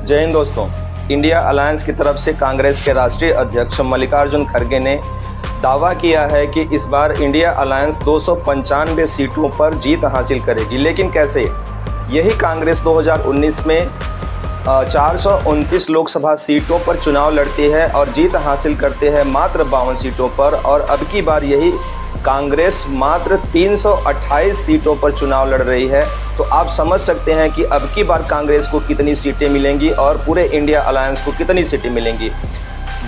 जय हिंद दोस्तों। India alliance की तरफ से कांग्रेस के राष्ट्रीय अध्यक्ष मल्लिकार्जुन खड़गे ने दावा किया है कि इस बार इंडिया अलायंस 295 सीटों पर जीत हासिल करेगी। लेकिन कैसे? यही कांग्रेस 2019 में 429 लोकसभा सीटों पर चुनाव लड़ती है और जीत हासिल करते हैं मात्र 52 सीटों पर, और अब की बार यही कांग्रेस मात्र 328 सीटों पर चुनाव लड़ रही है। तो आप समझ सकते हैं कि अब की बार कांग्रेस को कितनी सीटें मिलेंगी और पूरे इंडिया अलायंस को कितनी सीटें मिलेंगी।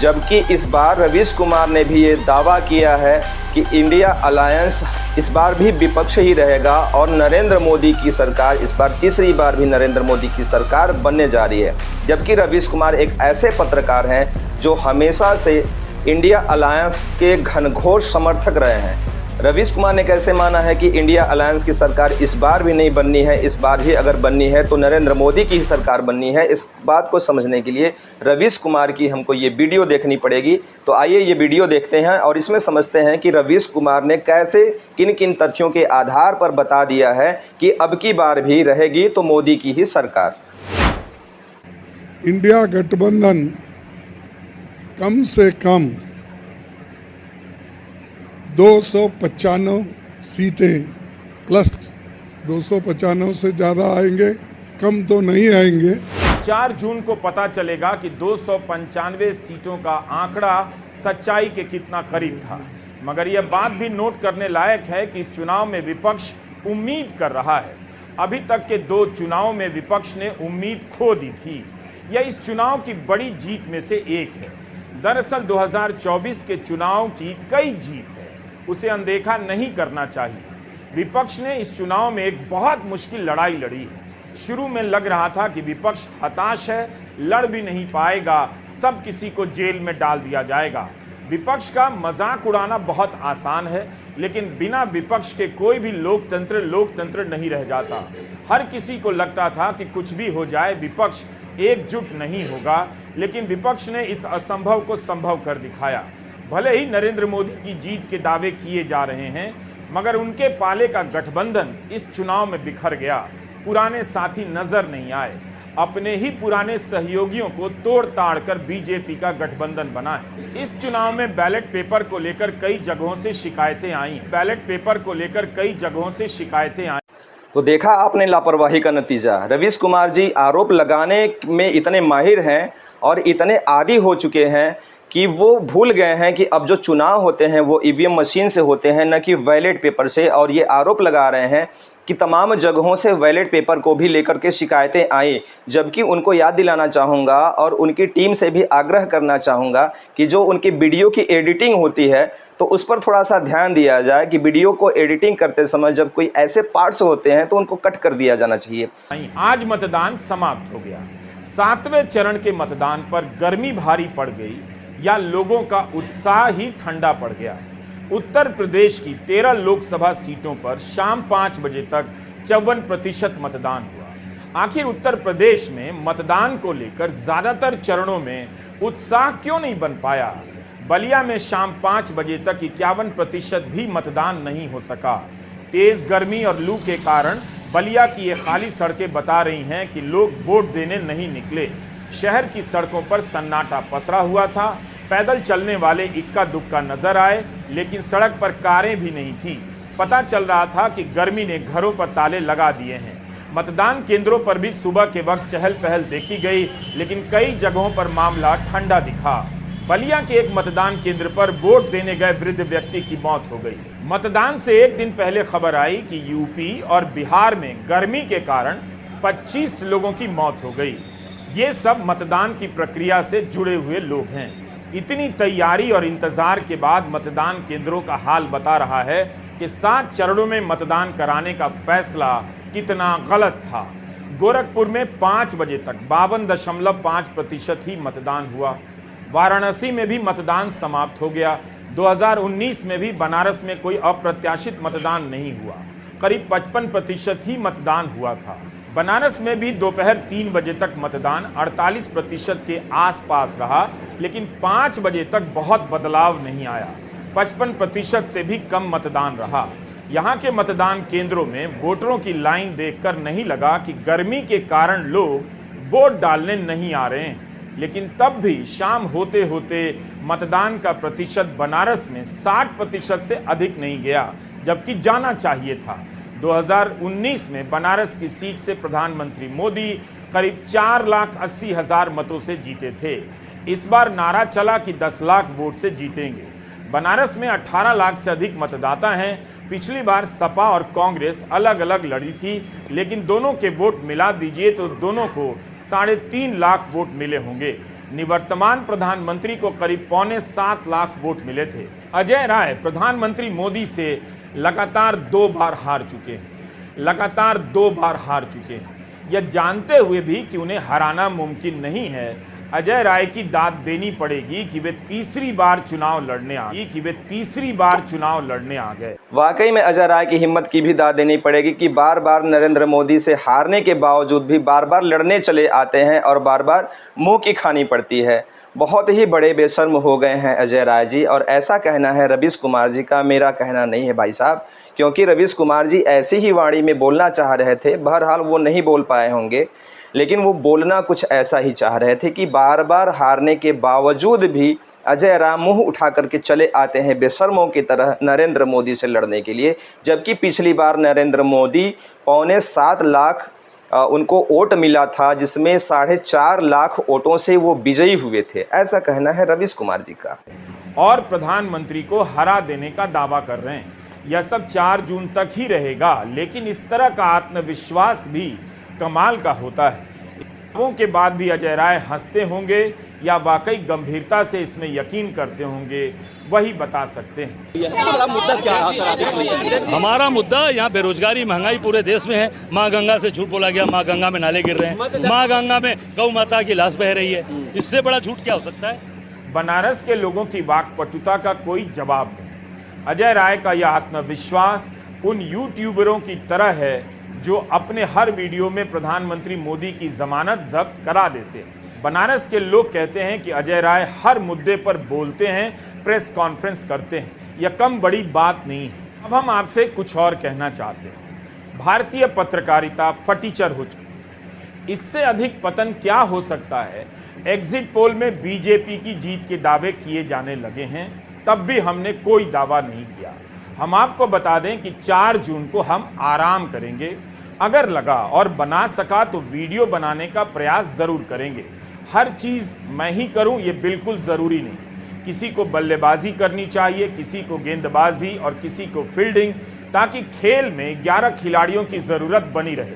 जबकि इस बार रवीश कुमार ने भी ये दावा किया है कि इंडिया अलायंस इस बार भी विपक्ष ही रहेगा और नरेंद्र मोदी की सरकार इस बार तीसरी बार भी नरेंद्र मोदी की सरकार बनने जा रही है। जबकि रवीश कुमार एक ऐसे पत्रकार हैं जो हमेशा से इंडिया अलायंस के घनघोर समर्थक रहे हैं। रवीश कुमार ने कैसे माना है कि इंडिया अलायंस की सरकार इस बार भी नहीं बननी है, इस बार ही अगर बननी है तो नरेंद्र मोदी की ही सरकार बननी है। इस बात को समझने के लिए रवीश कुमार की हमको ये वीडियो देखनी पड़ेगी। तो आइए ये वीडियो देखते हैं और इसमें समझते हैं कि रवीश कुमार ने कैसे किन किन तथ्यों के आधार पर बता दिया है कि अब की बार भी रहेगी तो मोदी की ही सरकार। इंडिया गठबंधन कम से कम 295 सीटें प्लस 295 से ज़्यादा आएंगे, कम तो नहीं आएंगे। 4 जून को पता चलेगा कि 295 सीटों का आंकड़ा सच्चाई के कितना करीब था। मगर यह बात भी नोट करने लायक है कि इस चुनाव में विपक्ष उम्मीद कर रहा है। अभी तक के 2 चुनाव में विपक्ष ने उम्मीद खो दी थी। यह इस चुनाव की बड़ी जीत में से एक है। दरअसल 2024 के चुनाव की कई जीत है, उसे अनदेखा नहीं करना चाहिए। विपक्ष ने इस चुनाव में एक बहुत मुश्किल लड़ाई लड़ी है। शुरू में लग रहा था कि विपक्ष हताश है, लड़ भी नहीं पाएगा, सब किसी को जेल में डाल दिया जाएगा। विपक्ष का मजाक उड़ाना बहुत आसान है, लेकिन बिना विपक्ष के कोई भी लोकतंत्र नहीं रह जाता। हर किसी को लगता था कि कुछ भी हो जाए विपक्ष एकजुट नहीं होगा, लेकिन विपक्ष ने इस असंभव को संभव कर दिखाया। भले ही नरेंद्र मोदी की जीत के दावे किए जा रहे हैं, मगर उनके पाले का गठबंधन इस चुनाव में बिखर गया। पुराने साथी नजर नहीं आए। अपने ही पुराने सहयोगियों को तोड़ ताड़ कर बीजेपी का गठबंधन बना है। इस चुनाव में बैलेट पेपर को लेकर कई जगहों से शिकायतें आई। तो देखा आपने लापरवाही का नतीजा। रवीश कुमार जी आरोप लगाने में इतने माहिर हैं और इतने आदी हो चुके हैं कि वो भूल गए हैं कि अब जो चुनाव होते हैं वो ईवीएम मशीन से होते हैं, न कि बैलेट पेपर से। और ये आरोप लगा रहे हैं कि तमाम जगहों से बैलेट पेपर को भी लेकर के शिकायतें आई। जबकि उनको याद दिलाना चाहूँगा और उनकी टीम से भी आग्रह करना चाहूँगा कि जो उनकी वीडियो की एडिटिंग होती है तो उस पर थोड़ा सा ध्यान दिया जाए कि वीडियो को एडिटिंग करते समय जब कोई ऐसे पार्ट्स होते हैं तो उनको कट कर दिया जाना चाहिए। आज मतदान समाप्त हो गया। 7वें चरण के मतदान पर गर्मी भारी पड़ गई या लोगों का उत्साह ही ठंडा पड़ गया। उत्तर प्रदेश की 13 लोकसभा सीटों पर शाम 5 बजे तक 54% मतदान हुआ। आखिर उत्तर प्रदेश में मतदान को लेकर ज्यादातर चरणों में उत्साह क्यों नहीं बन पाया? बलिया में शाम 5 बजे तक 51% भी मतदान नहीं हो सका। तेज गर्मी और लू के कारण बलिया की ये खाली सड़कें बता रही हैं कि लोग वोट देने नहीं निकले। शहर की सड़कों पर सन्नाटा पसरा हुआ था। पैदल चलने वाले इक्का दुक्का नजर आए, लेकिन सड़क पर कारें भी नहीं थी। पता चल रहा था कि गर्मी ने घरों पर ताले लगा दिए हैं। मतदान केंद्रों पर भी सुबह के वक्त चहल पहल देखी गई, लेकिन कई जगहों पर मामला ठंडा दिखा। बलिया के एक मतदान केंद्र पर वोट देने गए वृद्ध व्यक्ति की मौत हो गई। मतदान से एक दिन पहले खबर आई कि यूपी और बिहार में गर्मी के कारण 25 लोगों की मौत हो गई। ये सब मतदान की प्रक्रिया से जुड़े हुए लोग हैं। इतनी तैयारी और इंतजार के बाद मतदान केंद्रों का हाल बता रहा है कि 7 चरणों में मतदान कराने का फैसला कितना गलत था। गोरखपुर में 5 बजे तक 52.5% ही मतदान हुआ। वाराणसी में भी मतदान समाप्त हो गया। 2019 में भी बनारस में कोई अप्रत्याशित मतदान नहीं हुआ। करीब 55% ही मतदान हुआ था। बनारस में भी दोपहर 3 बजे तक मतदान 48% के आसपास रहा, लेकिन 5 बजे तक बहुत बदलाव नहीं आया। 55% से भी कम मतदान रहा। यहाँ के मतदान केंद्रों में वोटरों की लाइन देखकर नहीं लगा कि गर्मी के कारण लोग वोट डालने नहीं आ रहे हैं। लेकिन तब भी शाम होते होते मतदान का प्रतिशत बनारस में 60% से अधिक नहीं गया, जबकि जाना चाहिए था। 2019 में बनारस की सीट से प्रधानमंत्री मोदी करीब 4,80,000 मतों से जीते थे। इस बार नारा चला कि 10 लाख वोट से जीतेंगे। बनारस में 18 लाख से अधिक मतदाता हैं। पिछली बार सपा और कांग्रेस अलग अलग लड़ी थी, लेकिन दोनों के वोट मिला दीजिए तो दोनों को 3.5 लाख वोट मिले होंगे। निवर्तमान प्रधानमंत्री को करीब 6.25 लाख वोट मिले थे। अजय राय प्रधानमंत्री मोदी से लगातार 2 बार हार चुके हैं। यह जानते हुए भी कि उन्हें हराना मुमकिन नहीं है, अजय राय की दाद देनी पड़ेगी कि वे तीसरी बार चुनाव लड़ने आ गए। वाकई में अजय राय की हिम्मत की भी दाद देनी पड़ेगी कि बार बार नरेंद्र मोदी से हारने के बावजूद भी बार बार लड़ने चले आते हैं और बार बार मुंह की खानी पड़ती है। बहुत ही बड़े बेशर्म हो गए हैं अजय राय जी, और ऐसा कहना है रवीश कुमार जी का, मेरा कहना नहीं है भाई साहब, क्योंकि रवीश कुमार जी ऐसी ही वाणी में बोलना चाह रहे थे। बहरहाल वो नहीं बोल पाए होंगे, लेकिन वो बोलना कुछ ऐसा ही चाह रहे थे कि बार बार हारने के बावजूद भी अजय राय मुंह उठा करके चले आते हैं बेशर्मों की तरह नरेंद्र मोदी से लड़ने के लिए, जबकि पिछली बार नरेंद्र मोदी 6.25 लाख उनको वोट मिला था, जिसमें 4.5 लाख वोटों से वो विजयी हुए थे। ऐसा कहना है रवीश कुमार जी का। और प्रधानमंत्री को हरा देने का दावा कर रहे हैं। यह सब 4 जून तक ही रहेगा, लेकिन इस तरह का आत्मविश्वास भी कमाल का होता है। दावों के बाद भी अजय राय हंसते होंगे या वाकई गंभीरता से इसमें यकीन करते होंगे, वही बता सकते हैं। हमारा मुद्दा क्या है? हमारा मुद्दा यहाँ बेरोजगारी, महंगाई पूरे देश में है। माँ गंगा से झूठ बोला गया, माँ गंगा में नाले गिर रहे हैं, माँ गंगा में गौ माता की लाश बह रही है। इससे बड़ा झूठ क्या हो सकता है? बनारस के लोगों की वाकपटुता का कोई जवाब नहीं। अजय राय का यह आत्मविश्वास उन यूट्यूबरों की तरह है जो अपने हर वीडियो में प्रधानमंत्री मोदी की जमानत जब्त करा देते हैं। बनारस के लोग कहते हैं कि अजय राय हर मुद्दे पर बोलते हैं, प्रेस कॉन्फ्रेंस करते हैं। यह कम बड़ी बात नहीं है। अब हम आपसे कुछ और कहना चाहते हैं। भारतीय पत्रकारिता फटीचर हो चुकी। इससे अधिक पतन क्या हो सकता है? एग्जिट पोल में बीजेपी की जीत के दावे किए जाने लगे हैं, तब भी हमने कोई दावा नहीं किया। हम आपको बता दें कि 4 जून को हम आराम करेंगे। अगर लगा और बना सका तो वीडियो बनाने का प्रयास जरूर करेंगे। हर चीज मैं ही करूं ये बिल्कुल जरूरी नहीं। किसी को बल्लेबाजी करनी चाहिए, किसी को गेंदबाजी और किसी को फील्डिंग, ताकि खेल में 11 खिलाड़ियों की जरूरत बनी रहे।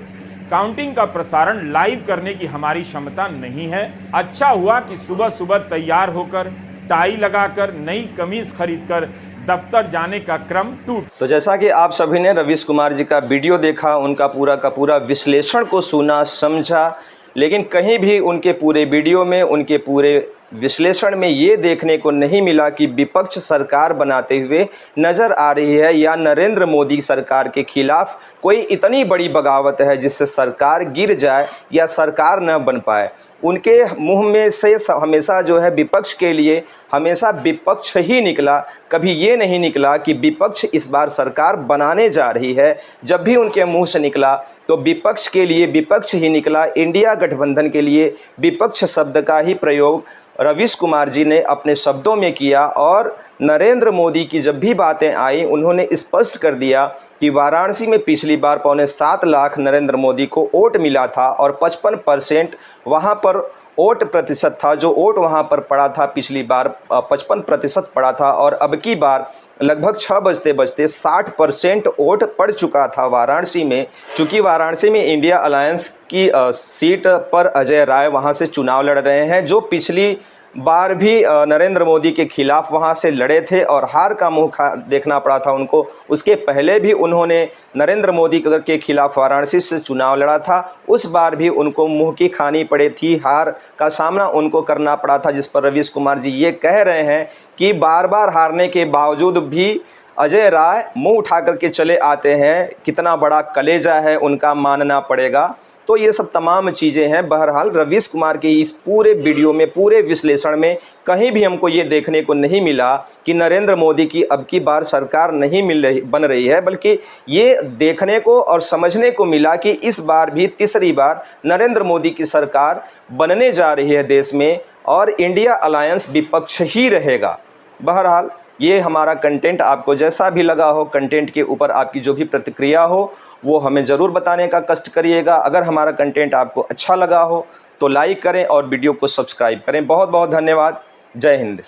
काउंटिंग का प्रसारण लाइव करने की हमारी क्षमता नहीं है। अच्छा हुआ कि सुबह सुबह तैयार होकर, टाई लगाकर, नई कमीज खरीदकर दफ्तर जाने का क्रम टूट। तो जैसा कि आप सभी ने रवीश कुमार जी का वीडियो देखा, उनका पूरा का पूरा विश्लेषण को सुना, समझा, लेकिन कहीं भी उनके पूरे वीडियो में, उनके पूरे विश्लेषण में ये देखने को नहीं मिला कि विपक्ष सरकार बनाते हुए नज़र आ रही है या नरेंद्र मोदी सरकार के खिलाफ कोई इतनी बड़ी बगावत है जिससे सरकार गिर जाए या सरकार न बन पाए। उनके मुंह में से हमेशा जो है विपक्ष के लिए हमेशा विपक्ष ही निकला, कभी ये नहीं निकला कि विपक्ष इस बार सरकार बनाने जा रही है। जब भी उनके मुंह से निकला तो विपक्ष के लिए विपक्ष ही निकला। इंडिया गठबंधन के लिए विपक्ष शब्द का ही प्रयोग रवीश कुमार जी ने अपने शब्दों में किया, और नरेंद्र मोदी की जब भी बातें आई उन्होंने स्पष्ट कर दिया कि वाराणसी में पिछली बार 6.25 लाख नरेंद्र मोदी को वोट मिला था और 55% वहाँ पर वोट प्रतिशत था। जो वोट वहाँ पर पड़ा था पिछली बार 55% पड़ा था, और अब की बार लगभग 6 बजते बजते 60% वोट पड़ चुका था वाराणसी में। चूँकि वाराणसी में इंडिया अलायंस की सीट पर अजय राय वहाँ से चुनाव लड़ रहे हैं, जो पिछली बार भी नरेंद्र मोदी के खिलाफ वहां से लड़े थे और हार का मुंह देखना पड़ा था उनको। उसके पहले भी उन्होंने नरेंद्र मोदी के खिलाफ वाराणसी से चुनाव लड़ा था, उस बार भी उनको मुंह की खानी पड़ी थी, हार का सामना उनको करना पड़ा था। जिस पर रवीश कुमार जी ये कह रहे हैं कि बार बार हारने के बावजूद भी अजय राय मुंह उठा करके चले आते हैं। कितना बड़ा कलेजा है उनका मानना पड़ेगा। तो ये सब तमाम चीज़ें हैं। बहरहाल रवीश कुमार के इस पूरे वीडियो में, पूरे विश्लेषण में कहीं भी हमको ये देखने को नहीं मिला कि नरेंद्र मोदी की अब की बार सरकार नहीं बन रही है, बल्कि ये देखने को और समझने को मिला कि इस बार भी तीसरी बार नरेंद्र मोदी की सरकार बनने जा रही है देश में, और इंडिया अलायंस विपक्ष ही रहेगा। बहरहाल ये हमारा कंटेंट आपको जैसा भी लगा हो, कंटेंट के ऊपर आपकी जो भी प्रतिक्रिया हो वो हमें ज़रूर बताने का कष्ट करिएगा। अगर हमारा कंटेंट आपको अच्छा लगा हो तो लाइक करें और वीडियो को सब्सक्राइब करें। बहुत बहुत धन्यवाद। जय हिंद।